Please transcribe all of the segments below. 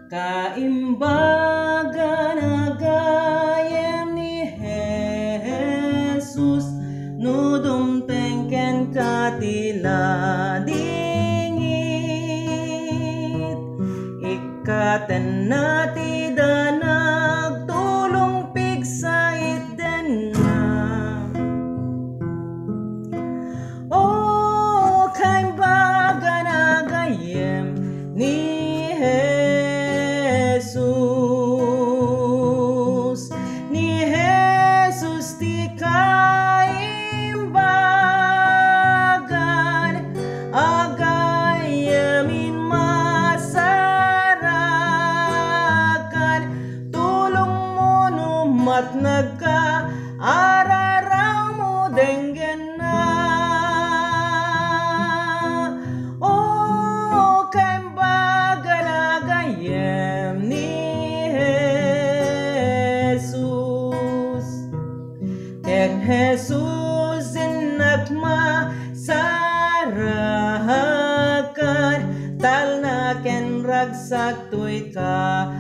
Kaimbaga na gayem ni Jesus, nudumteng ken katila dingit, ikaten na ti danag tulong pigsait den na. Oh, kaimbaga na gayem ni Jesus, ni Jesus ti kaimbagan, agayamin masarakan, tulong mo numat nagka araraw mo denggen na. Oh, kaimbaga na gayem ni Jesus, ken Jesus inagma sarakan, talna ken ragsak tuy kararwak,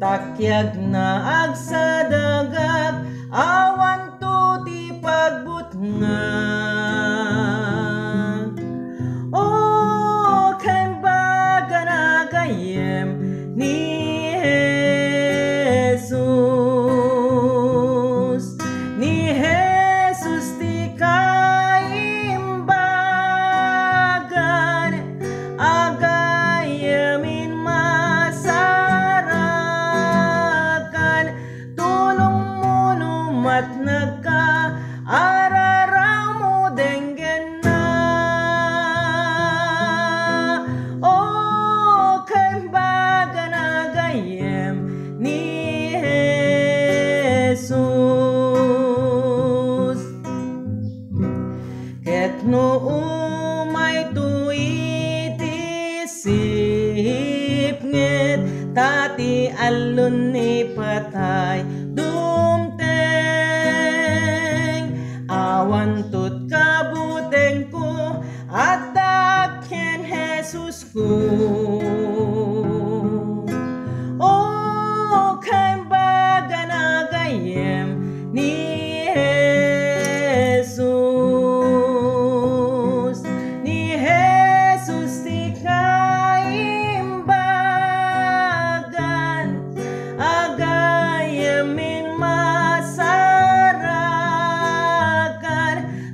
takyag na agsadagag awan to ti pagbutngag. Oh, kaimbaga na gayem ni Jesus, ni Jesus ti kaimbagan, agayamin masarakan, tulong mo numat nagka araraw mo denggen na. Oh, kaimbaga na gayem ni Jesus, ket no umay tuiti sipnget, tati alun ni patay dumteng, awan tut kabuteng ko at daken Jesus ko. Oh, kaimbaga na gayem ni Jesus, ni Jesus ti kaimbagan, agayamin masarakan,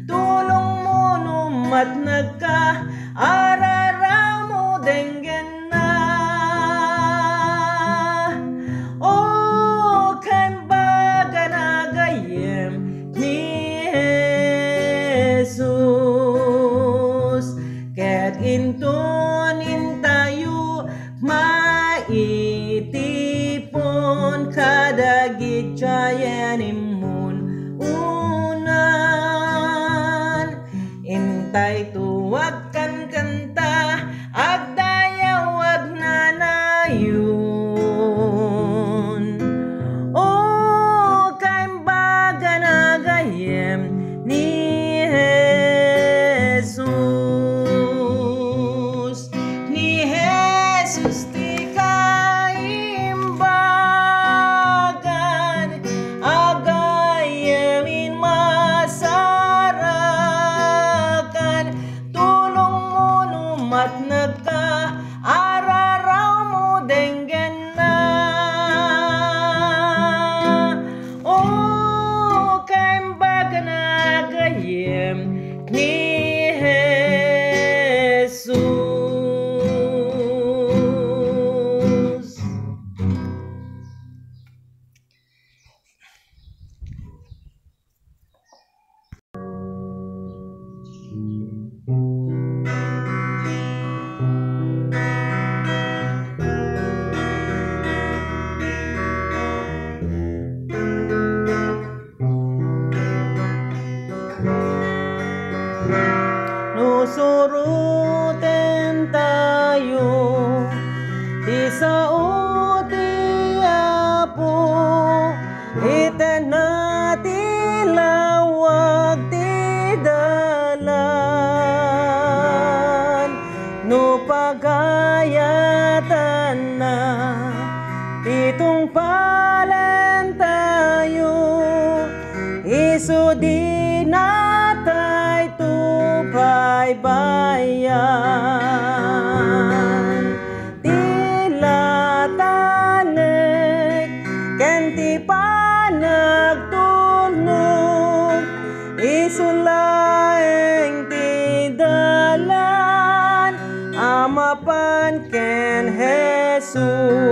tulong mo numat nagka araraw mo denggen na. Oh, kaimbaga na gayem ni Jesus, ket inton intayo maitipon kadagit jayan imun unan, intay tuwag kan kanta agdayawag nanayon. Oh, kaimbaga na gayem ni Jesus, ni Jesus ti kaimbagan, agayamin masarakan, tulong mo numat nagka araraw mo denggen na. Oh, kaimbaga na gayem ni Jesus. pagayatan na itong palen tayo isu di natay tupay bayan tila tanek kenti pa nagtulnog isu laeng ti dalan amapan ken Jesus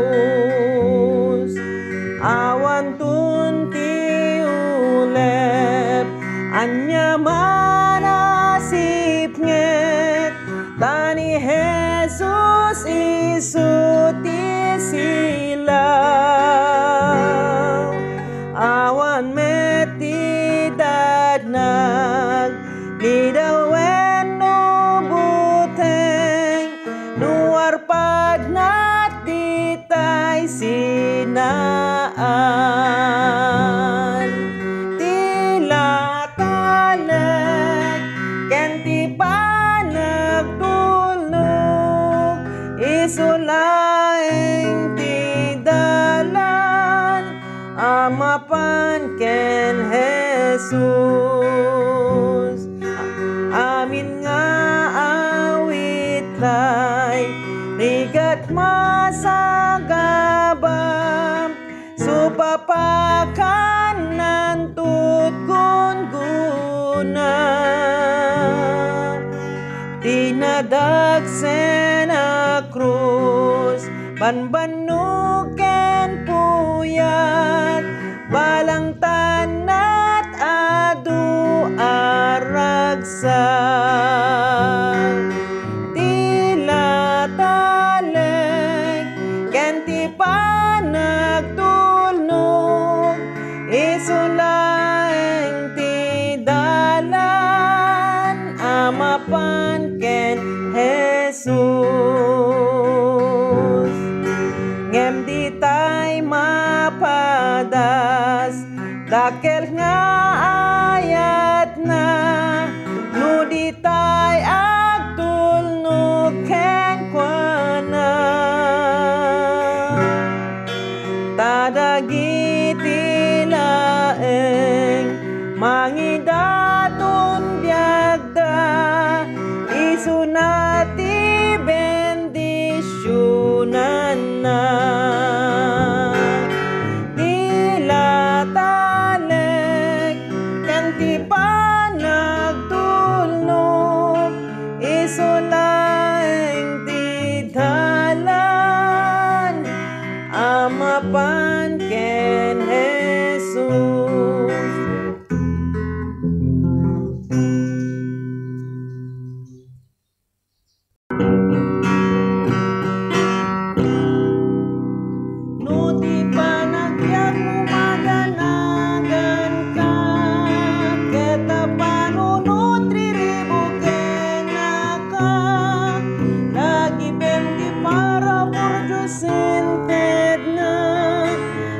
awan tunti ulep anya manasip nget tani Jesus isu ti silaw awan meti dadnag lidawen no buteng nuar padnat ditay sinaan tila tanek kenti pa nagtulnog isu laeng ti dalan amapan ken Jesus amin nga awit lay rigat masagabam supapakan nantut gunguna tinadagsen a krus banbanuken puyat balang tanat adu aragsak tila talek kenti pa nagtulnog isu laeng ti dalan amapan ken Jesus ngem di tay mapadas dakel nga ayat na no di tay agtulnog ken kuana tadagiti laeng mangidaton biagda isu nati bendisyonan na tila talek kenti pa nagtulnog isu laeng ti dalan amapan ken Jesus nuti panagyak mo maganagan ka keta panunot riribuken ka lagi benti para porjusinted na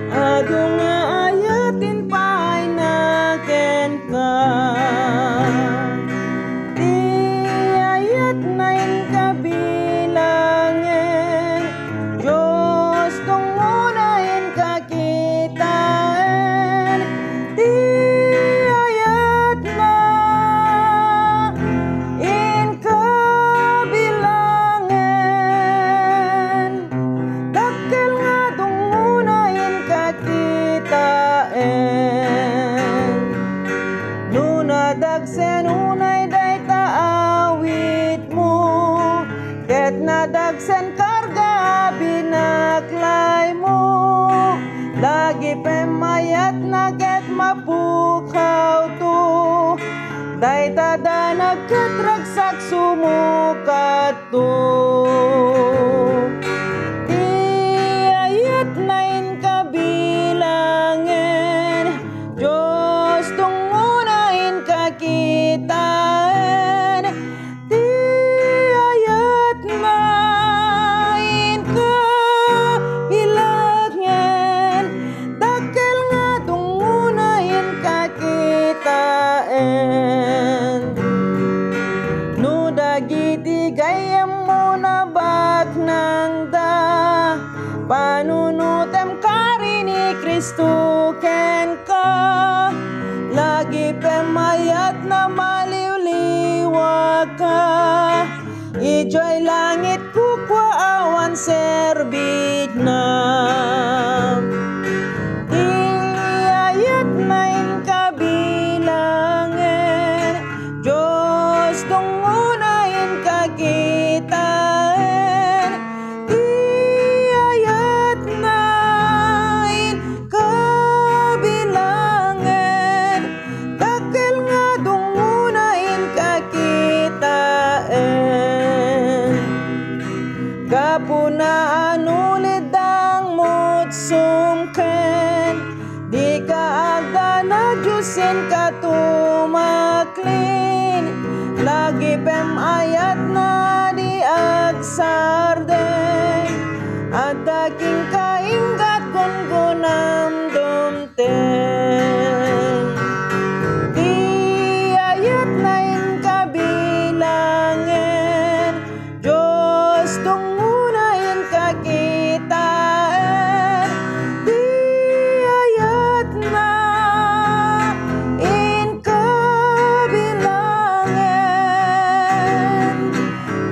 adu nga ayatin pa'y naken ka di ayat na in kabilangen Diyos tungunain kakitain di ayat na in kabilangen dakkel nga tungunain kakitain nunadagsen unay day taawit mo ket nadagsen karga binaklay mo lagi pemayat na ket mapukaw to day tada nagkatragsak sumukat to di ayat na in kabilangen Diyos tungunain kakitain di ayat na in kabilangen dakkel nga tungunain kakitain no dagiti gayam mo na ba Kristo ken ka, lagi pemayat na maliwliwag ka. Ijoy langit kukwa awan serbit na. Iayat na in kabilangan, Diyos tungunayin kakitaan. Iayat na in kabilangan, dakil nga tungunayin kakitaan. Kapunaan ulit ang mutsumken, di ka aga na Diyosin katumaklin. Lagi pemayat na di agsarden, at aking kainggat gungunam dumten. Iayat na in kabilangan, Diyos tungunayin kakitaan. Iayat na in kabilangan,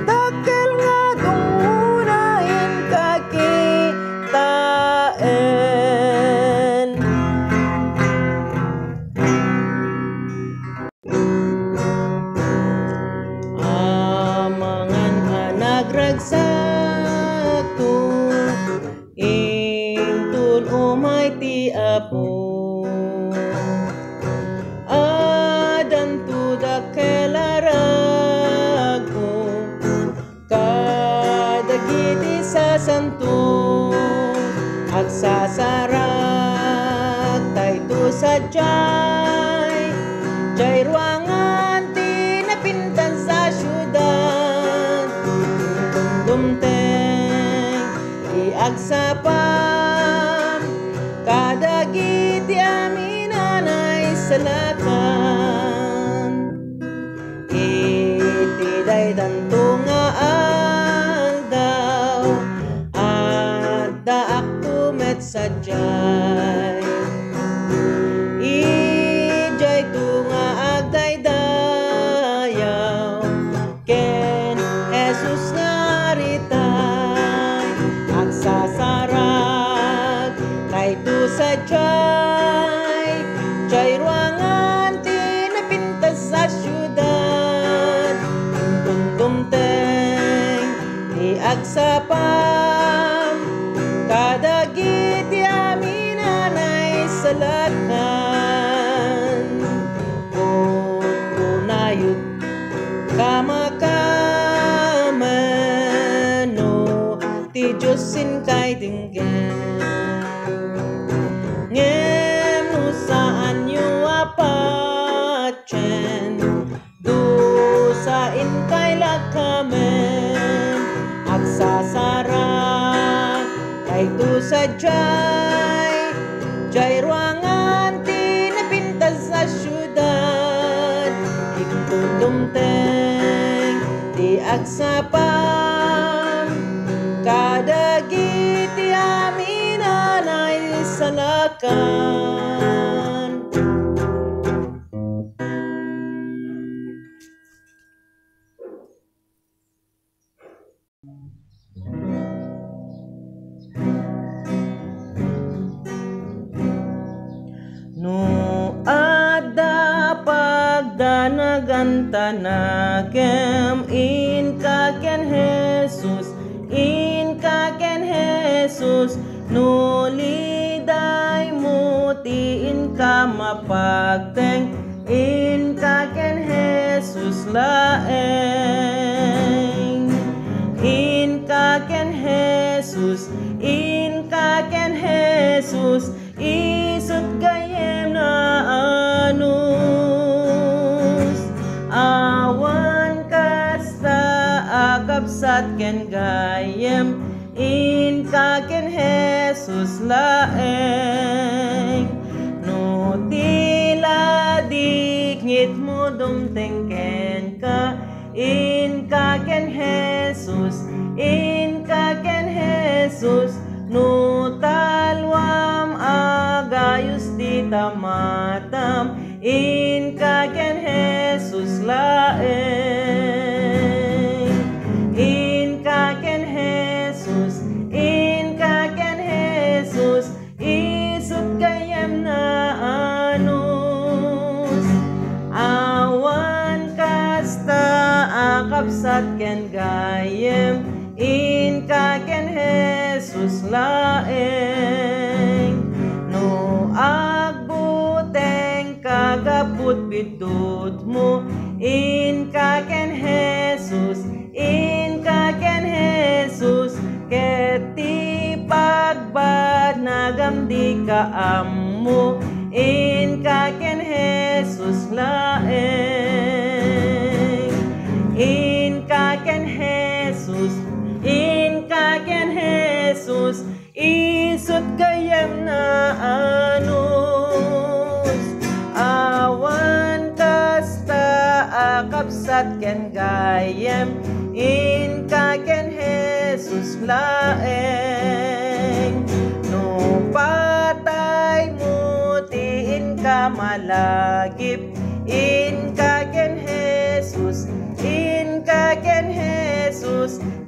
dakil nga tungunayin kakitaan. Amangan anak ragsak tu, ingtul umay ti apo. Adan tu dakelarago, kadagiti sa santo. Agsasarak tay tu sadyay, jay ruangan ti napintan sa syudad. Dumteng iagsapam, kadagiti aminanay salakan. Iti daydan tu nga aldaw, adda aktu met sadyay. Ijay tu nga agdaydayaw, ken Jesus nga ritay. Agsasarag kay tu sadyay, jay ruangan ti napintas sa syudad. Dumteng ti agsapam, kadagiti aminanay salakan. Kunayot kamakamano, ti Diyosin kay dinggen. Ngem no saan yu apatyen, dusain kay lakamen. Agsasarak kay tu sadyay, jay ruangan ti napintas sa syudad. Dumteng ti agsapam, kadagiti aminanay salakan. No adda pagdanagan tanakem, in ka ken Jesus, in ka ken Jesus. No liday mo ti in ka mapagteng, in ka ken Jesus laeng. In ka ken Jesus, in ka ken Jesus, isut gayem na anus. Awan kasta akapsat ken gayem, in ka ken Jesus laeng. No tila dikngit mo dumteng ken ka, in ka ken Jesus, in ka ken Jesus. No talwam aga kamatam inka ken Jesus laeng inka ken Jesus isut kayam na anus awan kasta akapsat ken gayem inka ken Jesus laeng no agbuteng kagaput bidut mo inka ken Jesus keti pagbad nagamdi ka ammo inka ken Jesus laeng inka ken Jesus isut kayam na anus awan kasta akapsat ken gayem inka ken Jesus laeng no patay mo tiin ka malagip inka ken Jesus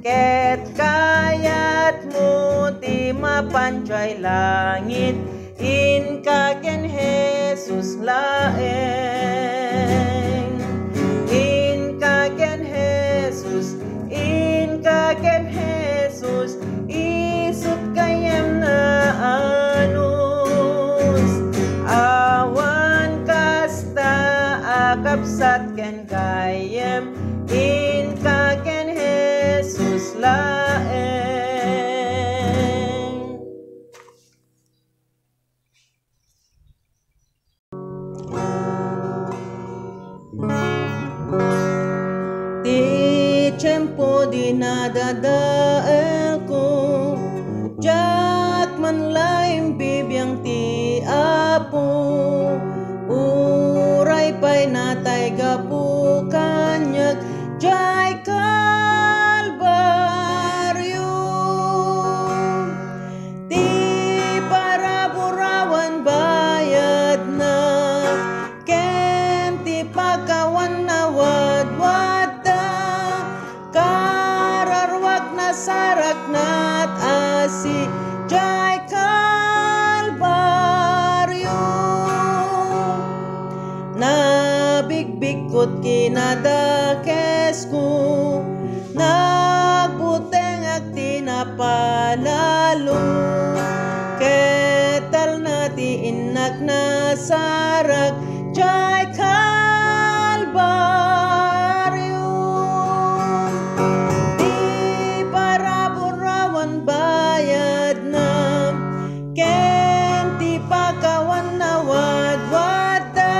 ket kayat mo ti mapanjay langit inka ken Jesus laeng inka ken Jesus isut kayam na anus awan kasta akapsat ken gayem inka ken Jesus laeng. Ti tiyempo di nadadael ko Jat man laing bibiyang ti apo Uray pa'y natay gapu kanyag Jai Kalbaryo Ti paraburawan bayad na Ken ti pagkawan na wadwada Kararwag na sarak na't asi Jai Kalbaryo Nabigbigkot kinadakes ko Nagbuteng ak tinapalalo Ketal na ti inak na sarak Jai Kalbaryo Di paraburawan bayad na Ken ti pakawan na wadwada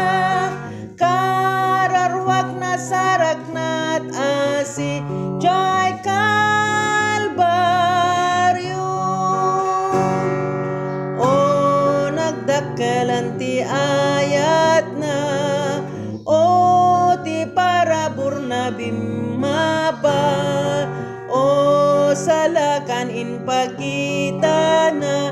Kararwag na sarak na't asi Jai Kalbaryo O nagdakkelan ti ayat na O ti parabur na bimaba O salakan in pagkita na